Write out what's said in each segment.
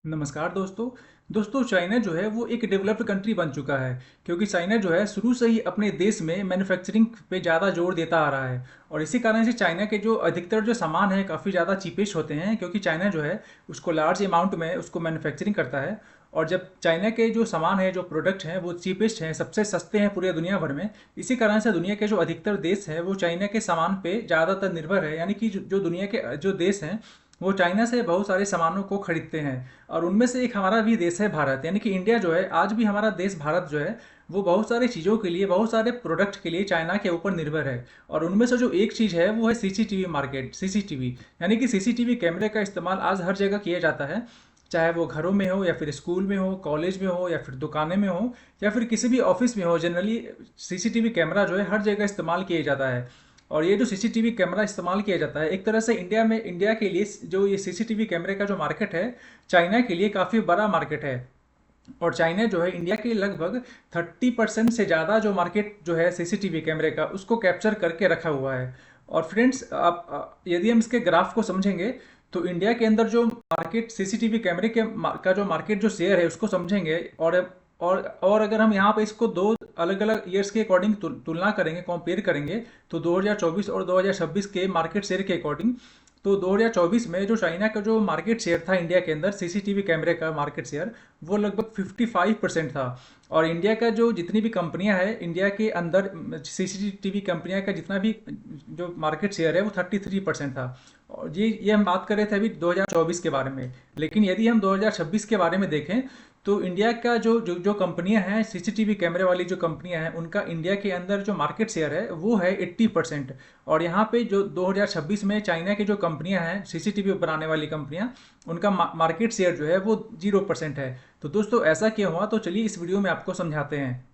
नमस्कार दोस्तों। चाइना जो है वो एक डेवलप्ड कंट्री बन चुका है क्योंकि चाइना जो है शुरू से ही अपने देश में मैन्युफैक्चरिंग पे ज़्यादा जोर देता आ रहा है। और इसी कारण से चाइना के जो अधिकतर जो सामान है काफ़ी ज़्यादा चीपेस्ट होते हैं क्योंकि चाइना जो है उसको लार्ज अमाउंट में उसको मैन्युफैक्चरिंग करता है। और जब चाइना के जो सामान है जो प्रोडक्ट हैं वो चीपेस्ट हैं, सबसे सस्ते हैं पूरे दुनिया भर में। इसी कारण से दुनिया के जो अधिकतर देश हैं वो चाइना के सामान पे ज़्यादातर निर्भर है, यानी कि जो दुनिया के जो देश हैं वो चाइना से बहुत सारे सामानों को खरीदते हैं। और उनमें से एक हमारा भी देश है भारत, यानी कि इंडिया जो है, आज भी हमारा देश भारत जो है वो बहुत सारी चीज़ों के लिए, बहुत सारे प्रोडक्ट के लिए चाइना के ऊपर निर्भर है। और उनमें से जो एक चीज़ है वो है सीसीटीवी मार्केट, सीसीटीवी। यानी कि सीसीटीवी कैमरे का इस्तेमाल आज हर जगह किया जाता है, चाहे वो घरों में हो या फिर स्कूल में हो, कॉलेज में हो या फिर दुकानें में हो या फिर किसी भी ऑफिस में हो। जनरली सीसीटीवी कैमरा जो है हर जगह इस्तेमाल किया जाता है। और ये जो सीसीटीवी कैमरा इस्तेमाल किया जाता है, एक तरह से इंडिया के लिए जो ये सीसीटीवी कैमरे का जो मार्केट है, चाइना के लिए काफ़ी बड़ा मार्केट है। और चाइना जो है इंडिया के लगभग 30% से ज़्यादा जो मार्केट जो है सीसीटीवी कैमरे का, उसको कैप्चर करके रखा हुआ है। और फ्रेंड्स, आप यदि हम इसके ग्राफ को समझेंगे तो इंडिया के अंदर जो मार्केट सीसीटीवी कैमरे का जो मार्केट जो शेयर है उसको समझेंगे। और अगर हम यहाँ पे इसको दो अलग अलग ईयर्स के अकॉर्डिंग तुलना करेंगे, कंपेयर करेंगे, तो 2024 और 2026 के मार्केट शेयर के अकॉर्डिंग, तो 2024 में जो चाइना का जो मार्केट शेयर था इंडिया के अंदर सीसीटीवी कैमरे का मार्केट शेयर, वो लगभग 55% था। और इंडिया का जो जितनी भी कंपनियां हैं इंडिया के अंदर, सीसीटीवी कंपनियां का जितना भी जो मार्केट शेयर है वो 33% था। और ये हम बात कर रहे थे अभी 2024 के बारे में। लेकिन यदि हम 2026 के बारे में देखें तो इंडिया का जो कंपनियां हैं, सीसीटीवी कैमरे वाली जो कंपनियां हैं, उनका इंडिया के अंदर जो मार्केट शेयर है वो है 80%। और यहाँ पे जो 2026 में चाइना की जो कंपनियां हैं सीसीटीवी बनाने वाली कंपनियां, उनका मार्केट शेयर जो है वो 0% है। तो दोस्तों ऐसा क्यों हुआ, तो चलिए इस वीडियो में आपको समझाते हैं।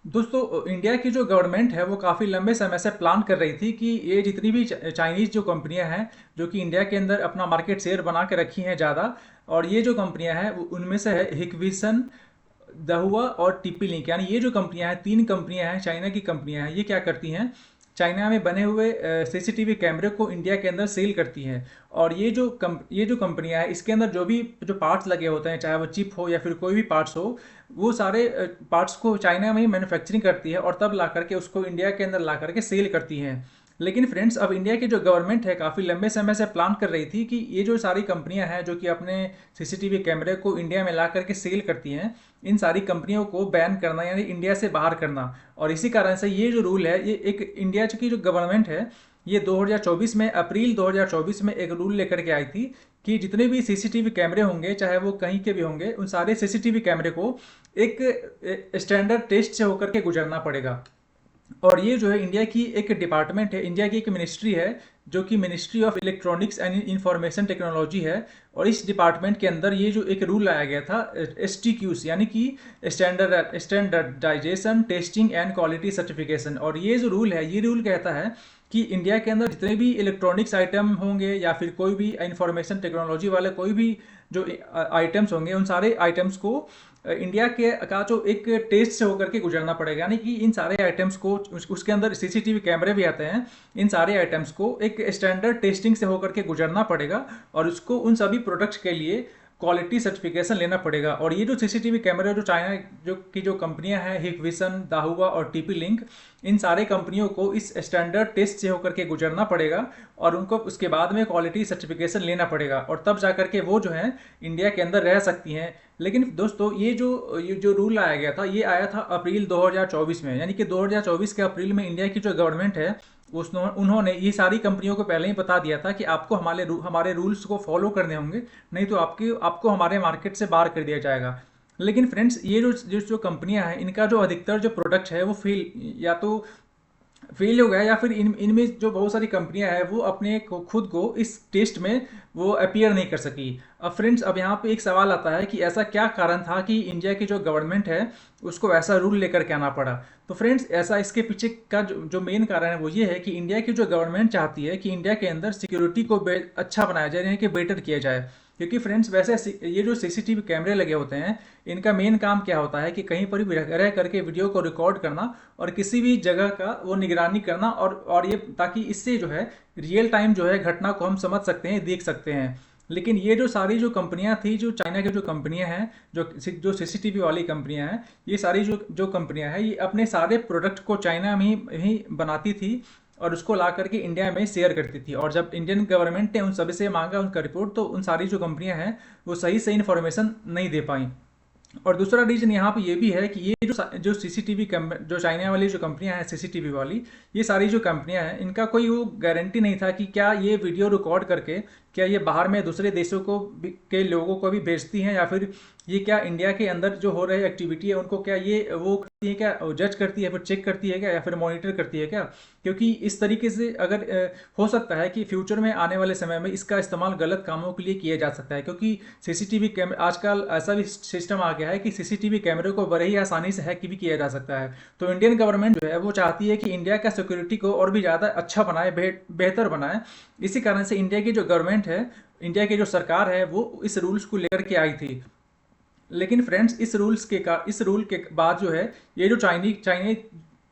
दोस्तों, इंडिया की जो गवर्नमेंट है वो काफ़ी लंबे समय से प्लान कर रही थी कि ये जितनी भी चाइनीज़ जो कंपनियां हैं जो कि इंडिया के अंदर अपना मार्केट शेयर बना के रखी हैं ज़्यादा, और ये जो कंपनियां हैं उनमें से है हिकविसन, दहुआ और टीपी लिंक। यानी ये जो कंपनियां हैं, तीन कंपनियां हैं, चाइना की कंपनियां हैं, ये क्या करती हैं, चाइना में बने हुए सीसीटीवी कैमरे को इंडिया के अंदर सेल करती हैं। और ये जो कंपनियां हैं, इसके अंदर जो भी जो पार्ट्स लगे होते हैं, चाहे वो चिप हो या फिर कोई भी पार्ट्स हो, वो सारे पार्ट्स को चाइना में ही मैन्युफैक्चरिंग करती है और तब ला करके उसको इंडिया के अंदर ला करके सेल करती हैं। लेकिन फ्रेंड्स, अब इंडिया की जो गवर्नमेंट है काफ़ी लंबे समय से प्लान कर रही थी कि ये जो सारी कंपनियां हैं जो कि अपने सीसीटीवी कैमरे को इंडिया में ला करके सेल करती हैं, इन सारी कंपनियों को बैन करना, यानी इंडिया से बाहर करना। और इसी कारण से ये जो रूल है, ये एक इंडिया की जो गवर्नमेंट है, ये 2024 में, अप्रैल 2024 में एक रूल लेकर के आई थी कि जितने भी सीसीटीवी कैमरे होंगे, चाहे वो कहीं के भी होंगे, उन सारे सीसीटीवी कैमरे को एक स्टैंडर्ड टेस्ट से होकर के गुजरना पड़ेगा। और ये जो है इंडिया की एक डिपार्टमेंट है, इंडिया की एक मिनिस्ट्री है, जो कि ministry of electronics and information technology है। और इस डिपार्टमेंट के अंदर ये जो एक रूल लाया गया था, STQs, यानी कि standardization testing and quality certification. और ये जो रूल है, ये रूल कहता है कि इंडिया के अंदर जितने भी इलेक्ट्रॉनिक्स आइटम होंगे या फिर कोई भी इंफॉर्मेशन टेक्नोलॉजी वाले कोई भी जो आइटम्स होंगे, उन सारे आइटम्स को इंडिया के का जो एक टेस्ट से होकर के गुजरना पड़ेगा। यानी कि इन सारे आइटम्स को, उसके अंदर सीसीटीवी कैमरे भी आते हैं, इन सारे आइटम्स को एक स्टैंडर्ड टेस्टिंग से होकर के गुजरना पड़ेगा और उसको उन सभी प्रोडक्ट्स के लिए क्वालिटी सर्टिफिकेशन लेना पड़ेगा। और ये जो सीसीटीवी कैमरे जो चाइना जो कंपनियां हैं, हिकविसन, दाहुआ और टीपी लिंक, इन सारे कंपनियों को इस स्टैंडर्ड टेस्ट से होकर के गुजरना पड़ेगा और उनको उसके बाद में क्वालिटी सर्टिफिकेशन लेना पड़ेगा, और तब जाकर के वो जो है इंडिया के अंदर रह सकती हैं। लेकिन दोस्तों, ये जो रूल आया गया था, ये आया था अप्रैल 2024 में। यानी कि 2024 के अप्रैल में इंडिया की जो गवर्नमेंट है उन्होंने ये सारी कंपनियों को पहले ही बता दिया था कि आपको हमारे रूल्स को फॉलो करने होंगे, नहीं तो आपको हमारे मार्केट से बाहर कर दिया जाएगा। लेकिन फ्रेंड्स, ये जो कंपनियां हैं, इनका जो अधिकतर जो प्रोडक्ट है वो फेल हो गया, या फिर इनमें जो बहुत सारी कंपनियां हैं वो खुद को इस टेस्ट में वो अपीयर नहीं कर सकी। अब फ्रेंड्स, अब यहाँ पे एक सवाल आता है कि ऐसा क्या कारण था कि इंडिया की जो गवर्नमेंट है उसको ऐसा रूल लेकर के आना पड़ा। तो फ्रेंड्स, ऐसा इसके पीछे का जो मेन कारण है वो ये है कि इंडिया की जो गवर्नमेंट चाहती है कि इंडिया के अंदर सिक्योरिटी को अच्छा बनाया जाए, यानी कि बेटर किया जाए। क्योंकि फ्रेंड्स, वैसे ये जो सीसीटीवी कैमरे लगे होते हैं, इनका मेन काम क्या होता है कि कहीं पर भी रह करके वीडियो को रिकॉर्ड करना और किसी भी जगह का वो निगरानी करना, और ये ताकि इससे जो है रियल टाइम जो है घटना को हम समझ सकते हैं, देख सकते हैं। लेकिन ये जो सारी जो कंपनियां थी, जो चाइना की जो कंपनियां हैं, जो सीसीटीवी वाली कंपनियां हैं, ये सारी जो जो कंपनियां हैं, ये अपने सारे प्रोडक्ट को चाइना में ही बनाती थी और उसको ला करके इंडिया में शेयर करती थी। और जब इंडियन गवर्नमेंट ने उन सभी से मांगा उनका रिपोर्ट, तो उन सारी जो कंपनियां हैं वो सही सही इन्फॉर्मेशन नहीं दे पाई। और दूसरा रीजन यहाँ पे ये भी है कि ये जो सीसीटीवी जो चाइना वाली जो कंपनियां हैं सीसीटीवी वाली, ये सारी जो कंपनियां हैं, इनका कोई वो गारंटी नहीं था कि क्या ये वीडियो रिकॉर्ड करके क्या ये बाहर में दूसरे देशों को के लोगों को भी भेजती हैं, या फिर ये क्या इंडिया के अंदर जो हो रहे एक्टिविटी है उनको क्या ये वो करती है, क्या जज करती है, फिर चेक करती है क्या, या फिर मॉनिटर करती है क्या। क्योंकि इस तरीके से अगर हो सकता है कि फ्यूचर में आने वाले समय में इसका इस्तेमाल गलत कामों के लिए किया जा सकता है। क्योंकि सीसीटीवी कैमरे आजकल ऐसा भी सिस्टम आ गया है कि सीसीटीवी कैमरे को बड़े ही आसानी से हैक भी किया जा सकता है। तो इंडियन गवर्नमेंट जो है वो चाहती है कि इंडिया का सिक्योरिटी को और भी ज़्यादा अच्छा बनाए, बेहतर बनाए। इसी कारण से इंडिया की जो गवर्नमेंट है, इंडिया की जो सरकार है, वो इस रूल्स को लेकर के आई थी। लेकिन फ्रेंड्स, इस रूल के बाद जो है, ये जो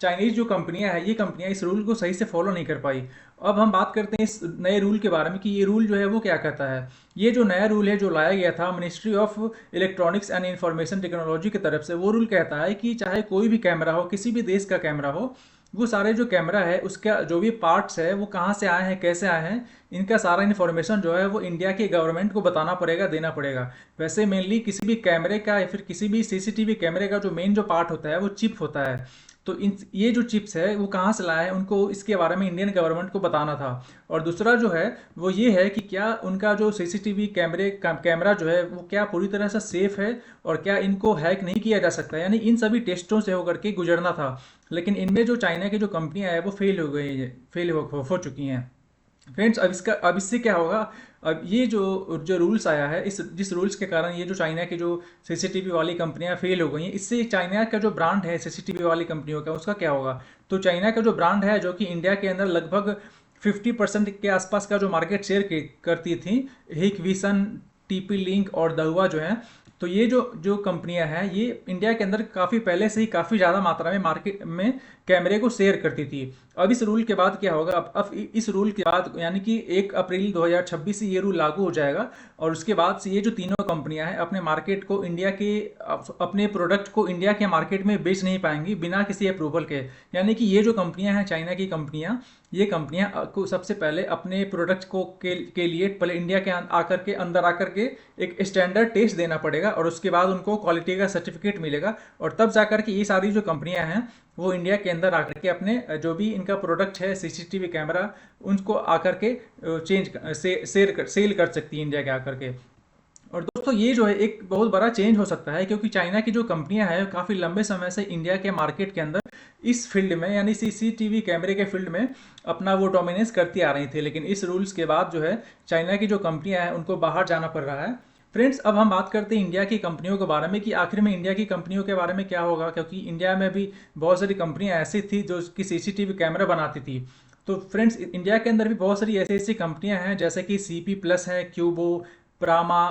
चाइनीज जो कंपनियां हैं, ये कंपनियां इस रूल को सही से फॉलो नहीं कर पाई। अब हम बात करते हैं इस नए रूल के बारे में कि ये रूल जो है वो क्या कहता है। ये जो नया रूल है जो लाया गया था ministry of electronics and information technology की तरफ से, वो रूल कहता है कि चाहे कोई भी कैमरा हो, किसी भी देश का कैमरा हो, वो सारे जो कैमरा है उसका जो भी पार्ट्स है वो कहाँ से आए हैं, कैसे आए हैं, इनका सारा इन्फॉर्मेशन जो है वो इंडिया के गवर्नमेंट को बताना पड़ेगा, देना पड़ेगा। वैसे मेनली किसी भी कैमरे का या फिर किसी भी सीसीटीवी कैमरे का जो मेन जो पार्ट होता है वो चिप होता है। तो इन ये जो चिप्स है वो कहाँ से लाए हैं, उनको इसके बारे में इंडियन गवर्नमेंट को बताना था। और दूसरा जो है वो ये है कि क्या उनका जो सीसीटीवी कैमरा जो है वो क्या पूरी तरह से सेफ है, और क्या इनको हैक नहीं किया जा सकता है। यानी इन सभी टेस्टों से होकर के गुजरना था। लेकिन इनमें जो चाइना की जो कंपनियां हैं वो फेल हो चुकी हैं। फ्रेंड्स, अब इससे क्या होगा। अब ये जो जो रूल्स आया है, इस जिस रूल्स के कारण ये जो चाइना की जो सीसीटीवी वाली कंपनियां फेल हो गई हैं, इससे चाइना का जो ब्रांड है सीसीटीवी वाली कंपनियों का, उसका क्या होगा। तो चाइना का जो ब्रांड है, जो कि इंडिया के अंदर लगभग 50% के आसपास का जो मार्केट शेयर करती थी, हिकविसन, टीपी लिंक और दहुआ जो है, तो ये जो जो कंपनियां हैं ये इंडिया के अंदर काफ़ी पहले से ही काफ़ी ज़्यादा मात्रा में मार्केट में कैमरे को शेयर करती थी। अब इस रूल के बाद क्या होगा, अब इस रूल के बाद यानी कि 1 अप्रैल 2026 से ये रूल लागू हो जाएगा। और उसके बाद से ये जो तीनों कंपनियां हैं अपने मार्केट को इंडिया के अपने प्रोडक्ट को इंडिया के मार्केट में बेच नहीं पाएंगी बिना किसी अप्रूवल के। यानी कि ये जो कंपनियां हैं चाइना की कंपनियां, ये कंपनियां को सबसे पहले अपने प्रोडक्ट को के लिए पहले इंडिया के अंदर आकर के एक स्टैंडर्ड टेस्ट देना पड़ेगा, और उसके बाद उनको क्वालिटी का सर्टिफिकेट मिलेगा। और तब जाकर के ये सारी जो कंपनियां हैं वो इंडिया के अंदर आकर के अपने जो भी इनका प्रोडक्ट है सीसीटीवी कैमरा, उनको आकर के सेल कर सकती है इंडिया के आकर के। और दोस्तों, ये जो है एक बहुत बड़ा चेंज हो सकता है, क्योंकि चाइना की जो कंपनियां हैं काफ़ी लंबे समय से इंडिया के मार्केट के अंदर इस फील्ड में यानी सीसीटीवी कैमरे के फील्ड में अपना वो डोमिनेंस करती आ रही थी। लेकिन इस रूल्स के बाद जो है चाइना की जो कंपनियां हैं उनको बाहर जाना पड़ रहा है। फ्रेंड्स, अब हम बात करते हैं इंडिया की कंपनियों के बारे में कि आखिर में इंडिया की कंपनियों के बारे में क्या होगा। क्योंकि इंडिया में भी बहुत सारी कंपनियां ऐसी थी जो कि सीसीटीवी कैमरा बनाती थी। तो फ्रेंड्स, इंडिया के अंदर भी बहुत सारी ऐसी ऐसी कंपनियां हैं, जैसे कि सीपी प्लस है, क्यूबो, प्रामा,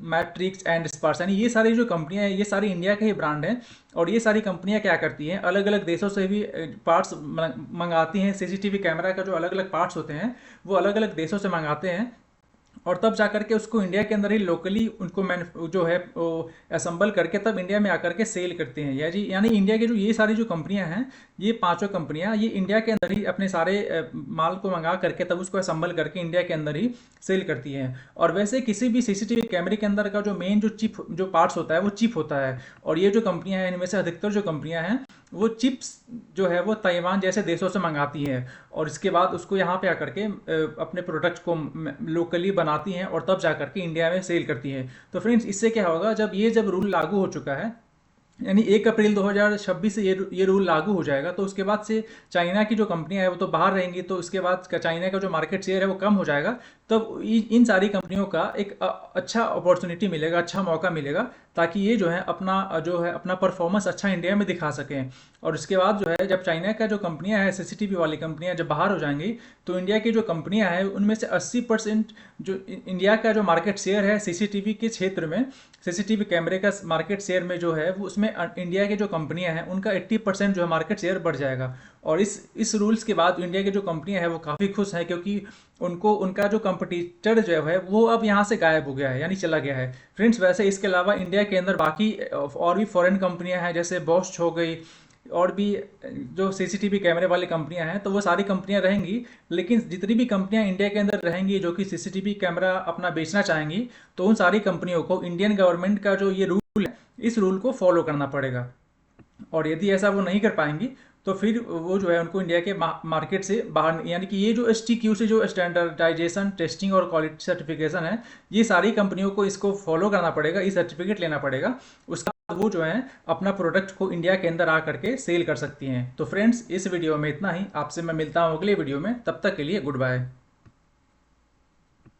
मैट्रिक्स एंड स्पार्स, यानी ये सारी जो कंपनियां हैं ये सारी इंडिया के ही ब्रांड हैं। और ये सारी कंपनियां क्या करती हैं, अलग अलग देशों से भी पार्ट्स मंगाती हैं। सीसीटीवी कैमरा का जो अलग अलग पार्ट्स होते हैं वो अलग अलग देशों से मंगाते हैं, और तब जाकर के उसको इंडिया के अंदर ही लोकली उनको जो है वो असेंबल करके तब इंडिया में आकर के सेल करते हैं। यानी इंडिया के जो ये सारी जो कंपनियां हैं, ये पांचों कंपनियां ये इंडिया के अंदर ही अपने सारे माल को मंगा करके तब उसको असेंबल करके इंडिया के अंदर ही सेल करती हैं। और वैसे किसी भी सीसीटीवी कैमरे के अंदर का जो मेन जो पार्ट्स होता है वो चिप होता है। और ये जो कंपनियां हैं इनमें से अधिकतर जो कंपनियां हैं वो चिप्स जो है वो ताइवान जैसे देशों से मंगाती हैं, और इसके बाद उसको यहाँ पे आकर के अपने प्रोडक्ट को लोकली बनाती हैं और तब जाकर के इंडिया में सेल करती हैं। तो फ्रेंड्स, इससे क्या होगा, जब रूल लागू हो चुका है, यानी 1 अप्रैल 2026 से ये रूल लागू हो जाएगा, तो उसके बाद से चाइना की जो कंपनियां हैं वो तो बाहर रहेंगी, तो उसके बाद चाइना का जो मार्केट शेयर है वो कम हो जाएगा। तब इन सारी कंपनियों का एक अच्छा अपॉर्चुनिटी मिलेगा, अच्छा मौका मिलेगा, ताकि ये जो है अपना परफॉर्मेंस अच्छा इंडिया में दिखा सकें। और उसके बाद जो है जब चाइना का जो कंपनियां हैं सीसीटीवी वाली कंपनियां जब बाहर हो जाएंगी, तो इंडिया की जो कंपनियां हैं उनमें से 80% जो इंडिया का जो मार्केट शेयर है सीसीटीवी के क्षेत्र में, सीसीटीवी कैमरे का मार्केट शेयर में जो है वो उसमें इंडिया की जो कंपनियां हैं उनका 80% जो है मार्केट शेयर बढ़ जाएगा। और इस रूल्स के बाद इंडिया की जो कंपनियां हैं वो काफ़ी खुश हैं, क्योंकि उनको उनका जो कंपटीटर जो है वो अब यहाँ से गायब हो गया है, यानी चला गया है। फ्रेंड्स, वैसे इसके अलावा इंडिया के अंदर बाकी और भी फॉरेन कंपनियां हैं, जैसे बॉस्च हो गई, और भी जो सीसीटीवी कैमरे वाली कंपनियां हैं, तो वो सारी कंपनियां रहेंगी। लेकिन जितनी भी कंपनियां इंडिया के अंदर रहेंगी जो कि सीसीटीवी कैमरा अपना बेचना चाहेंगी, तो उन सारी कंपनियों को इंडियन गवर्नमेंट का जो ये रूल है, इस रूल को फॉलो करना पड़ेगा। और यदि ऐसा वो नहीं कर पाएंगी, तो फिर वो जो है उनको इंडिया के मार्केट से बाहर, यानी कि ये जो STQ से जो स्टैंडर्डाइजेशन टेस्टिंग और क्वालिटी सर्टिफिकेशन है, ये सारी कंपनियों को इसको फॉलो करना पड़ेगा, ये सर्टिफिकेट लेना पड़ेगा। उसके बाद वो जो है अपना प्रोडक्ट को इंडिया के अंदर आ करके सेल कर सकती हैं। तो फ्रेंड्स, इस वीडियो में इतना ही। आपसे मैं मिलता हूँ अगले वीडियो में, तब तक के लिए गुड बाय।